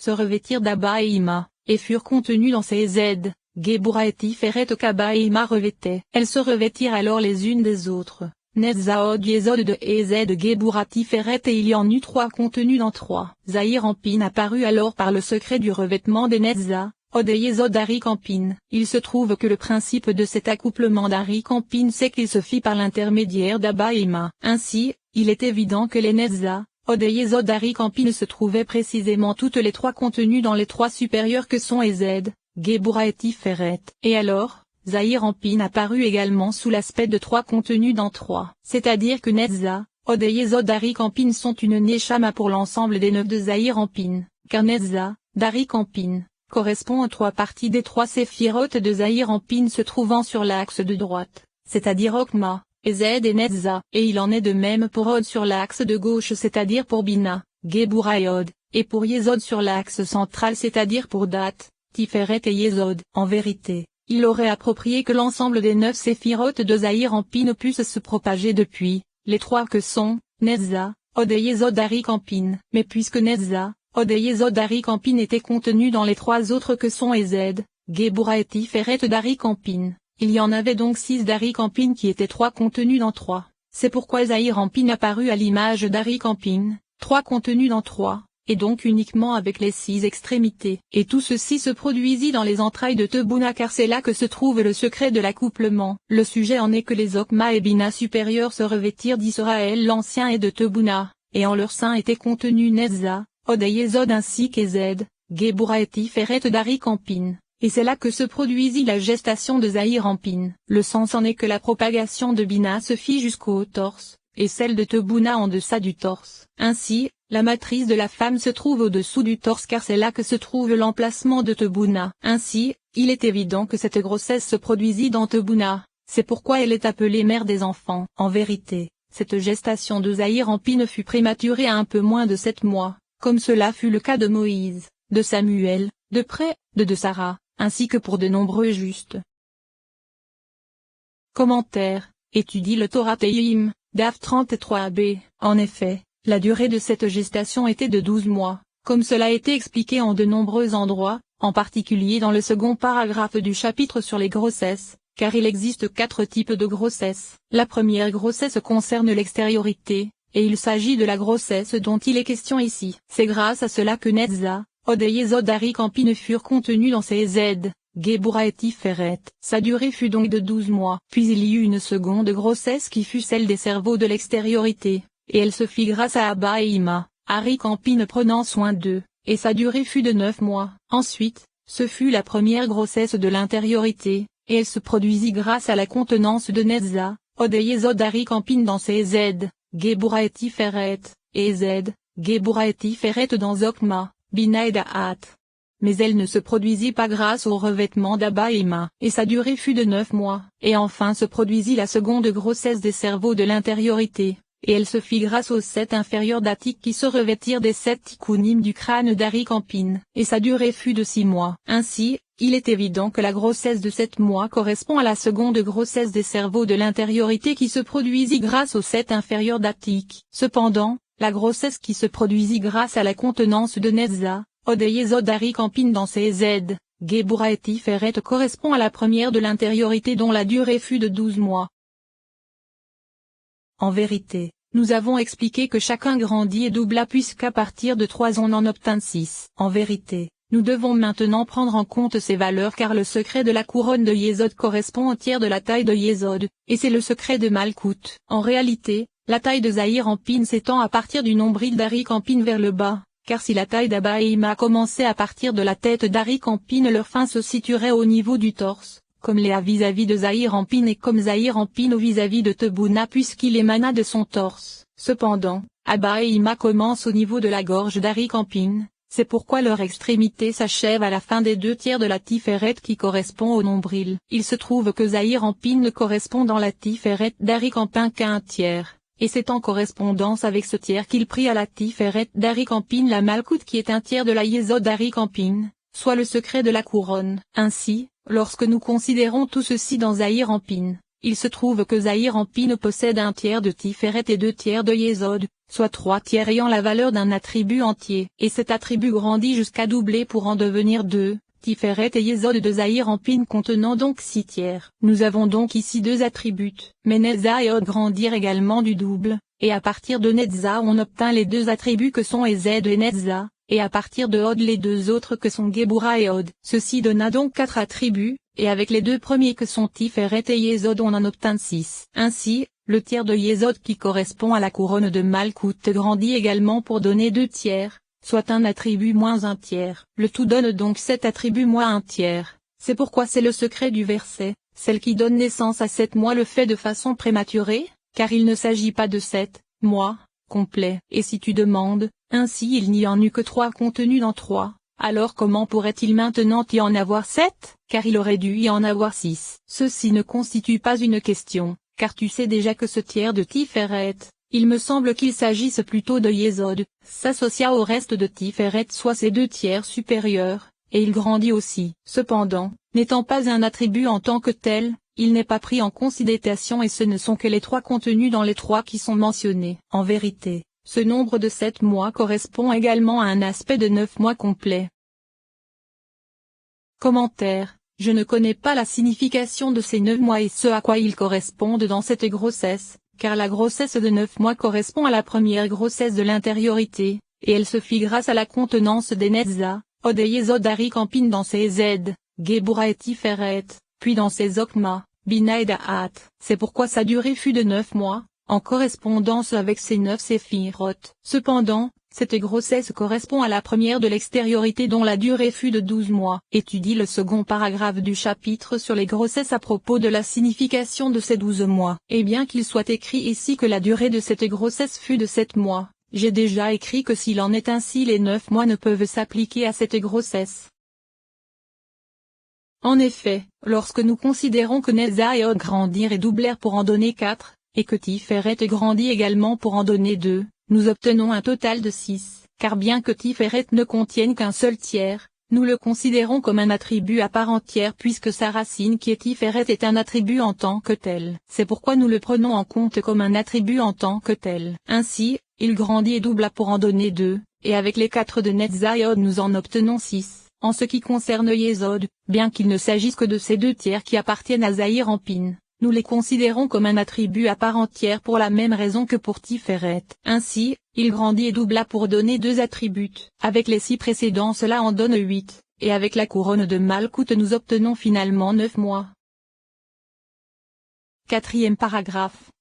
se revêtirent d'Abba et Ima, et furent contenus dans ces Z, Gebura et Tiferet qu'Abba et Ima revêtaient. Elles se revêtirent alors les unes des autres, Netzaod Yesod de Ez Gebura Tiferet, et il y en eut 3 contenus dans 3. Zahir Ampin apparut alors par le secret du revêtement des Netza, Od et Yesod Arik Ampin. Il se trouve que le principe de cet accouplement d'Arik Ampin c'est qu'il se fit par l'intermédiaire d'Abba et Ima. Ainsi, il est évident que les Netza, Od et Yesod Arik Ampin se trouvaient précisément toutes les 3 contenues dans les 3 supérieurs que sont Ez, Gebura et Tiferet. Et alors, Zahir Ampin apparut également sous l'aspect de 3 contenus dans 3. C'est-à-dire que Netza, Od et Yesod Arik Ampin sont une Neshama pour l'ensemble des 9 de Zahir Ampin, car Netza, d'Arik Ampin, correspond aux 3 parties des 3 séphirotes de Zahir Ampin se trouvant sur l'axe de droite, c'est-à-dire Okma, Ezed et Netza. Et il en est de même pour Od sur l'axe de gauche, c'est-à-dire pour Bina, Gebura et Od, et pour Yesod sur l'axe central, c'est-à-dire pour Dat, Tiferet et Yesod. En vérité, il aurait approprié que l'ensemble des 9 séphirotes de Zahir Ampin puissent se propager depuis, les 3 que sont, Netza, Od et Yesod Arik Ampin. Mais puisque Netza, Od et Yesod Arik Ampin étaient contenus dans les 3 autres que sont Ezed, Gebura et Tiferet d'Arik Ampin, il y en avait donc 6 d'Arik Ampin qui étaient 3 contenus dans 3. C'est pourquoi Zahir Ampin apparut à l'image d'Arik Ampin, 3 contenus dans 3, et donc uniquement avec les 6 extrémités. Et tout ceci se produisit dans les entrailles de Tebuna, car c'est là que se trouve le secret de l'accouplement. Le sujet en est que les Okma et Bina supérieurs se revêtirent d'Israël l'Ancien et de Tebuna, et en leur sein étaient contenus Netza, Od et Yesod ainsi qu'Ezed, Gebura et Tiferet d'Arik Ampin. Et c'est là que se produisit la gestation de Zahir Ampin. Le sens en est que la propagation de Bina se fit jusqu'au torse, et celle de Tebuna en deçà du torse. Ainsi, la matrice de la femme se trouve au-dessous du torse, car c'est là que se trouve l'emplacement de Tebuna. Ainsi, il est évident que cette grossesse se produisit dans Tebuna, c'est pourquoi elle est appelée mère des enfants. En vérité, cette gestation de Zahir Ampin fut prématurée à un peu moins de 7 mois, comme cela fut le cas de Moïse, de Samuel, de Pré, de Sarah, ainsi que pour de nombreux justes. Commentaire, étudie le Torah Tehillim, DAF 33b. En effet, la durée de cette gestation était de 12 mois, comme cela a été expliqué en de nombreux endroits, en particulier dans le second paragraphe du chapitre sur les grossesses, car il existe 4 types de grossesse. La première grossesse concerne l'extériorité, et il s'agit de la grossesse dont il est question ici. C'est grâce à cela que Netza, Od et Yesod Arik Ampin furent contenus dans ces Z, Gebura et Tiferet. Sa durée fut donc de 12 mois. Puis il y eut une seconde grossesse qui fut celle des cerveaux de l'extériorité, et elle se fit grâce à Abba et Ima, Arik Ampin prenant soin d'eux, et sa durée fut de 9 mois. Ensuite, ce fut la première grossesse de l'intériorité, et elle se produisit grâce à la contenance de Netza, Od et Yesod Arik Ampin dans ces Z, Gebura et Tiferet, et Z, Gebura et Tiferet dans Okma, Bina et Da'at. Mais elle ne se produisit pas grâce au revêtement d'Abba et Ima, et sa durée fut de 9 mois. Et enfin se produisit la seconde grossesse des cerveaux de l'intériorité, et elle se fit grâce aux 7 inférieurs d'Atik qui se revêtirent des 7 tikkunim du crâne d'Arik Ampin, et sa durée fut de 6 mois. Ainsi, il est évident que la grossesse de 7 mois correspond à la seconde grossesse des cerveaux de l'intériorité qui se produisit grâce aux 7 inférieurs d'Atik. Cependant, la grossesse qui se produisit grâce à la contenance de Netza, Od et Yesod Arik Ampin dans ses Z, Gebura et Tiferet correspond à la première de l'intériorité dont la durée fut de 12 mois. En vérité, nous avons expliqué que chacun grandit et doubla puisqu'à partir de 3 on en obtint 6. En vérité, nous devons maintenant prendre en compte ces valeurs car le secret de la couronne de Yesod correspond au tiers de la taille de Yesod, et c'est le secret de Malkout. En réalité, la taille de Zahir Ampin s'étend à partir du nombril d'Arik Ampin vers le bas, car si la taille d'Abba et Ima commençait à partir de la tête d'Arik Ampin, leur fin se situerait au niveau du torse, comme Léa vis-à-vis de Zahir Ampin et comme Zahir Ampin vis-à-vis de Tebuna puisqu'il émana de son torse. Cependant, Abba et Ima commencent au niveau de la gorge d'Arik Ampin, c'est pourquoi leur extrémité s'achève à la fin des 2 tiers de la Tiferet qui correspond au nombril. Il se trouve que Zahir Ampin ne correspond dans la Tiferet d'Arik Ampin qu'à un tiers. Et c'est en correspondance avec ce tiers qu'il prit à la Tiferet d'Arik Ampin la Malkout qui est un tiers de la Yesod d'Arik Ampin, soit le secret de la couronne. Ainsi, lorsque nous considérons tout ceci dans Zahir Ampin, il se trouve que Zahir-Anpin possède un tiers de Tiferet et 2/3 de Yesod, soit 3/3 ayant la valeur d'un attribut entier. Et cet attribut grandit jusqu'à doubler pour en devenir 2, Tiferet et Yesod de Zahir-Anpin contenant donc 6/3. Nous avons donc ici deux attributs. Mais Netza et Od grandirent également du double, et à partir de Netza on obtint les deux attributs que sont Ezed et Netza, et à partir de Od les deux autres que sont Gebura et Od. Ceci donna donc 4 attributs, et avec les deux premiers que sont Tiferet et Yesod on en obtint 6. Ainsi, le tiers de Yesod qui correspond à la couronne de Malkout grandit également pour donner 2/3, soit un attribut moins 1/3. Le tout donne donc 7 attributs moins 1/3. C'est pourquoi c'est le secret du verset, celle qui donne naissance à 7 mois le fait de façon prématurée, car il ne s'agit pas de 7 mois complets. Et si tu demandes, ainsi il n'y en eut que 3 contenus dans 3, alors comment pourrait-il maintenant y en avoir 7, car il aurait dû y en avoir 6. Ceci ne constitue pas une question, car tu sais déjà que ce tiers de Tiferet, il me semble qu'il s'agisse plutôt de Yesod, s'associa au reste de Tiferet soit ses 2/3 supérieurs, et il grandit aussi. Cependant, n'étant pas un attribut en tant que tel, il n'est pas pris en considération et ce ne sont que les 3 contenus dans les 3 qui sont mentionnés. En vérité, ce nombre de 7 mois correspond également à un aspect de 9 mois complets. Commentaire. Je ne connais pas la signification de ces 9 mois et ce à quoi ils correspondent dans cette grossesse, car la grossesse de 9 mois correspond à la première grossesse de l'intériorité, et elle se fit grâce à la contenance des Netza, Od et Yesod Zahir-Anpin dans ses Zed, Gebura et Tiferet, puis dans ses Okma, Bina et Da'at. C'est pourquoi sa durée fut de 9 mois, en correspondance avec ses 9 séphiroth. Cependant, cette grossesse correspond à la première de l'extériorité dont la durée fut de 12 mois. Étudie le second paragraphe du chapitre sur les grossesses à propos de la signification de ces 12 mois. Et bien qu'il soit écrit ici que la durée de cette grossesse fut de 7 mois, j'ai déjà écrit que s'il en est ainsi les 9 mois ne peuvent s'appliquer à cette grossesse. En effet, lorsque nous considérons que Netza et Od grandirent et doublèrent pour en donner 4, et que Tiferet grandit également pour en donner 2, nous obtenons un total de 6, car bien que Tiferet ne contienne qu'un seul tiers, nous le considérons comme un attribut à part entière puisque sa racine qui est Tiferet est un attribut en tant que tel. C'est pourquoi nous le prenons en compte comme un attribut en tant que tel. Ainsi, il grandit et doubla pour en donner 2, et avec les 4 de Netza et Od nous en obtenons 6. En ce qui concerne Yesod, bien qu'il ne s'agisse que de ces 2/3 qui appartiennent à Zahir-Anpin, nous les considérons comme un attribut à part entière pour la même raison que pour Tiferet. Ainsi, il grandit et doubla pour donner 2 attributs. Avec les 6 précédents cela en donne 8, et avec la couronne de Malkout nous obtenons finalement 9 mois. Quatrième paragraphe.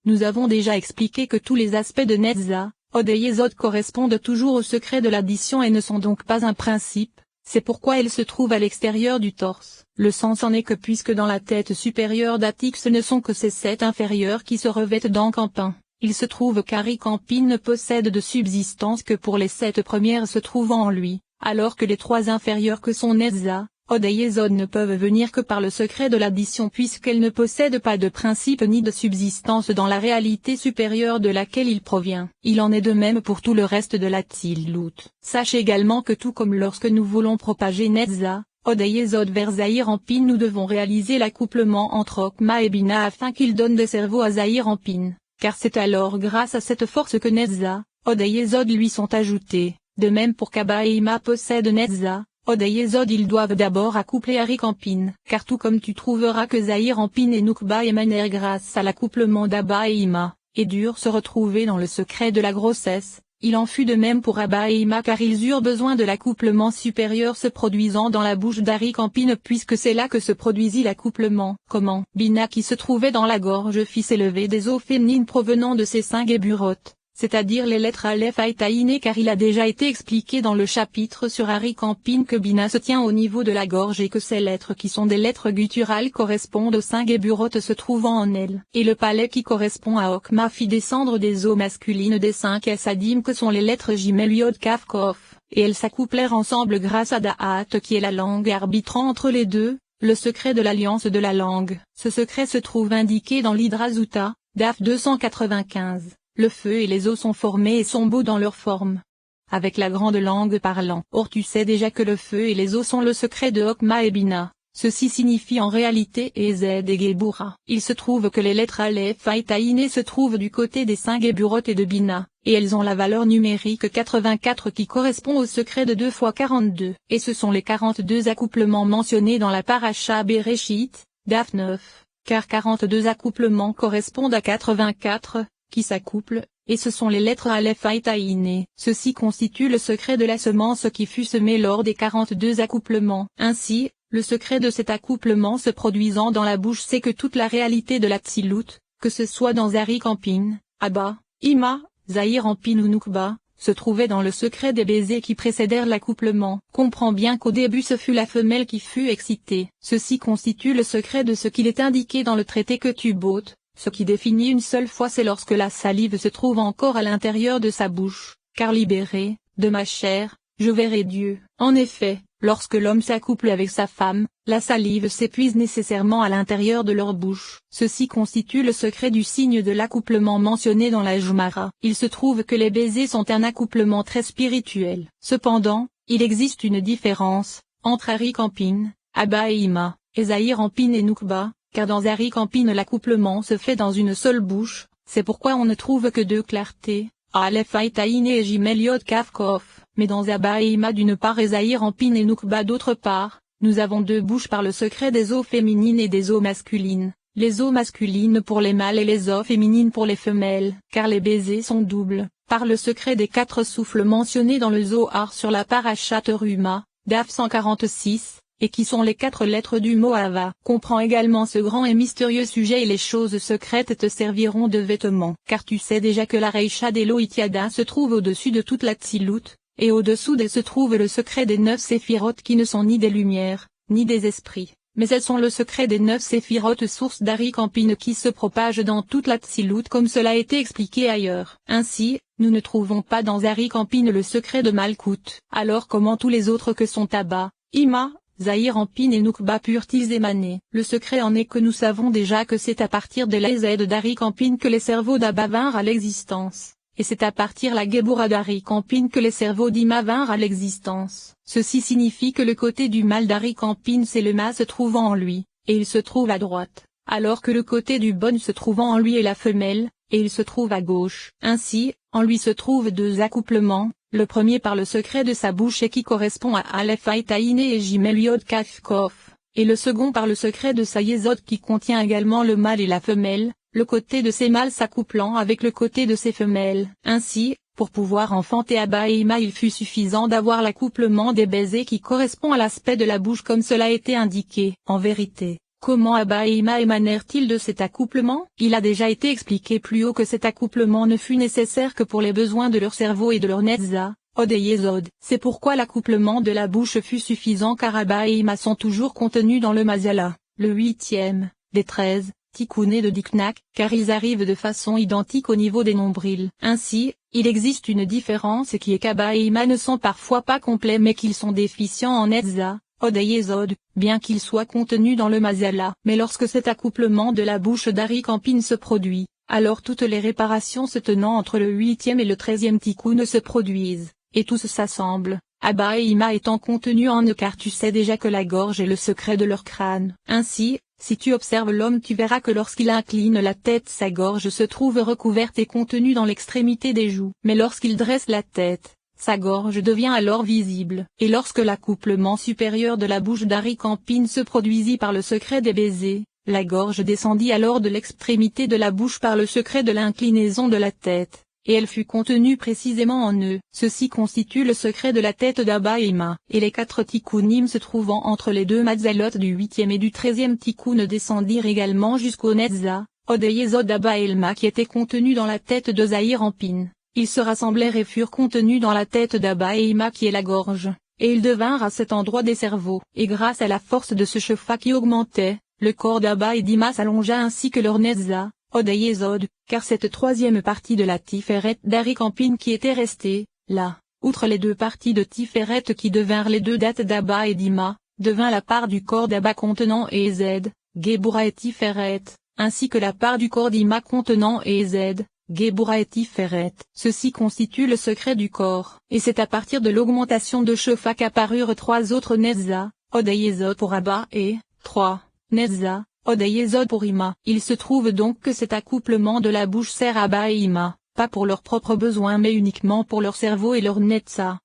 Nous avons déjà expliqué que tous les aspects de Netza, Od et Yesod correspondent toujours au secret de l'addition et ne sont donc pas un principe, c'est pourquoi elles se trouvent à l'extérieur du torse. Le sens en est que puisque dans la tête supérieure d'Atik ce ne sont que ces 7 inférieurs qui se revêtent d'Anpin, il se trouve qu'Zahir-Anpin ne possède de subsistance que pour les 7 premières se trouvant en lui, alors que les 3 inférieures que sont Netza, Od et Yesod ne peuvent venir que par le secret de l'addition puisqu'elles ne possèdent pas de principe ni de subsistance dans la réalité supérieure de laquelle il provient. Il en est de même pour tout le reste de la Tzilut. Sache également que tout comme lorsque nous voulons propager Netza, Od et Yesod vers Zahir-Anpin nous devons réaliser l'accouplement entre Okma et Bina afin qu'il donne des cerveaux à Zahir-Anpin, car c'est alors grâce à cette force que Netza, Od et Yesod lui sont ajoutés. De même pour qu'Abba et Ima possèdent Netza, Od et Yesod ils doivent d'abord accoupler Zahir-Anpin, car tout comme tu trouveras que Zahir-Anpin et Nukba émanèrent grâce à l'accouplement d'Abba et Ima, et durent se retrouver dans le secret de la grossesse, il en fut de même pour Abba et Ima car ils eurent besoin de l'accouplement supérieur se produisant dans la bouche d'Zahir-Anpin puisque c'est là que se produisit l'accouplement. Comment Bina qui se trouvait dans la gorge fit s'élever des eaux féminines provenant de ses 5 Geburot, c'est-à-dire les lettres Aleph et Taïné car il a déjà été expliqué dans le chapitre sur Zahir-Anpin que Bina se tient au niveau de la gorge et que ces lettres qui sont des lettres gutturales correspondent aux 5 Geburot se trouvant en elle. Et le palais qui correspond à Okma fit descendre des eaux masculines des 5 Essadim que sont les lettres Gimel Yod Kaf Kof, et elles s'accouplèrent ensemble grâce à Da'at qui est la langue arbitrant entre les deux, le secret de l'alliance de la langue. Ce secret se trouve indiqué dans l'Hydrazuta, DAF 295. Le feu et les eaux sont formés et sont beaux dans leur forme. Avec la grande langue parlant. Or tu sais déjà que le feu et les eaux sont le secret de Okma et Bina, Ceci signifie en réalité Ez et Gebura. Il se trouve que les lettres Aleph et Taïné se trouvent du côté des 5 Geburot et de Bina, et elles ont la valeur numérique 84 qui correspond au secret de 2 fois 42. Et ce sont les 42 accouplements mentionnés dans la paracha Bereshit, Daf 9, car 42 accouplements correspondent à 84, qui s'accouplent, et ce sont les lettres Aleph et Taïné. Ceci constitue le secret de la semence qui fut semée lors des 42 accouplements. Ainsi, le secret de cet accouplement se produisant dans la bouche c'est que toute la réalité de la Tzilut, que ce soit dans Zarik Ampin, Abba, Ima, Zahir Ampin ou Nukba, se trouvait dans le secret des baisers qui précédèrent l'accouplement. Comprends bien qu'au début ce fut la femelle qui fut excitée. Ceci constitue le secret de ce qu'il est indiqué dans le traité que tu botes. Ce qui définit une seule fois c'est lorsque la salive se trouve encore à l'intérieur de sa bouche, car libéré, de ma chair, je verrai Dieu. En effet, lorsque l'homme s'accouple avec sa femme, la salive s'épuise nécessairement à l'intérieur de leur bouche. Ceci constitue le secret du signe de l'accouplement mentionné dans la Jumara. Il se trouve que les baisers sont un accouplement très spirituel. Cependant, il existe une différence, entre Arik Ampin, Abba et Ima, et Zahir Ampin et Nukba, car dans Zarik Ampin l'accouplement se fait dans une seule bouche, c'est pourquoi on ne trouve que 2 clartés, Aleph et Taïné et Gimel Yod Kaf Kof, mais dans Abba et Ima d'une part et Zahir Ampin et Nukba d'autre part, nous avons 2 bouches par le secret des eaux féminines et des eaux masculines, les eaux masculines pour les mâles et les eaux féminines pour les femelles, car les baisers sont doubles, par le secret des 4 souffles mentionnés dans le Zohar sur la parashat Teruma, Daf 146. Et qui sont les 4 lettres du mot Hava. Comprends également ce grand et mystérieux sujet et les choses secrètes te serviront de vêtements. Car tu sais déjà que la Reisha d'Elohitiada se trouve au-dessus de toute la Tzilut, et au-dessous d'elle se trouve le secret des 9 séphirotes qui ne sont ni des lumières, ni des esprits, mais elles sont le secret des 9 séphirotes source d'Arik Ampin qui se propage dans toute la Tzilut comme cela a été expliqué ailleurs. Ainsi, nous ne trouvons pas dans Zarik Ampin le secret de Malkout. Alors comment tous les autres que sont Abba, Ima, Zahir Ampin et Nukba purent-ils émaner? Le secret en est que nous savons déjà que c'est à partir de l'Ezed d'Arik Ampin que les cerveaux d'Abba vinrent à l'existence, et c'est à partir la Gebura d'Arik Ampin que les cerveaux d'Ima vinrent à l'existence. Ceci signifie que le côté du mâle d'Arik Ampin c'est le mâle se trouvant en lui, et il se trouve à droite, alors que le côté du bon se trouvant en lui est la femelle, et il se trouve à gauche. Ainsi, en lui se trouvent 2 accouplements, le premier par le secret de sa bouche et qui correspond à Aleph et Taïné et Gimel Yod Kaf Kof, et le second par le secret de sa Yesod qui contient également le mâle et la femelle, le côté de ces mâles s'accouplant avec le côté de ces femelles. Ainsi, pour pouvoir enfanter Abba et Ima il fut suffisant d'avoir l'accouplement des baisers qui correspond à l'aspect de la bouche comme cela a été indiqué. En vérité, comment Abba et Ima émanèrent-ils de cet accouplement? Il a déjà été expliqué plus haut que cet accouplement ne fut nécessaire que pour les besoins de leur cerveau et de leur Netza, Od et Yesod. C'est pourquoi l'accouplement de la bouche fut suffisant car Abba et Ima sont toujours contenus dans le Mazala, le 8e, des 13, Tikkuné de Diknak, car ils arrivent de façon identique au niveau des nombrils. Ainsi, il existe une différence qui est qu'Abba et Ima ne sont parfois pas complets mais qu'ils sont déficients en Netza, Od et Yesod, bien qu'ils soient contenus dans le Mazala. Mais lorsque cet accouplement de la bouche d'Arik Ampin se produit, alors toutes les réparations se tenant entre le 8e et le 13e tikkun se produisent, et tous s'assemblent, Abba et Ima étant contenus en eux car tu sais déjà que la gorge est le secret de leur crâne. Ainsi, si tu observes l'homme tu verras que lorsqu'il incline la tête sa gorge se trouve recouverte et contenue dans l'extrémité des joues. Mais lorsqu'il dresse la tête, sa gorge devient alors visible. Et lorsque l'accouplement supérieur de la bouche d'Arik Ampin se produisit par le secret des baisers, la gorge descendit alors de l'extrémité de la bouche par le secret de l'inclinaison de la tête, et elle fut contenue précisément en eux. Ceci constitue le secret de la tête d'Abba et Ima. Et les 4 tikkunim se trouvant entre les 2 matzalot du 8e et du 13e tikkun descendirent également jusqu'au Netza, Od et Yesod d'Abba et Ima qui étaient contenus dans la tête de Zahir Ampin. Ils se rassemblèrent et furent contenus dans la tête d'Abba et Ima qui est la gorge, et ils devinrent à cet endroit des cerveaux. Et grâce à la force de ce chefa qui augmentait, le corps d'Abba et d'Ima s'allongea ainsi que leur Netza, Od et Yesod, car cette 3e partie de la Tiferet d'Arik Ampin qui était restée, là, outre les 2 parties de Tiferet qui devinrent les 2 dates d'Abba et d'Ima, devint la part du corps d'Abba contenant Ez, Gebura et Tiferet, ainsi que la part du corps d'Ima contenant Ez, Gebura et Tiferet. Ceci constitue le secret du corps. Et c'est à partir de l'augmentation de Shefa qu'apparurent 3 autres Netza, Od Yesod pour Abba et 3. Netza, Od Yesod pour Ima. Il se trouve donc que cet accouplement de la bouche sert Abba et Ima, pas pour leurs propres besoins mais uniquement pour leur cerveau et leur Netza.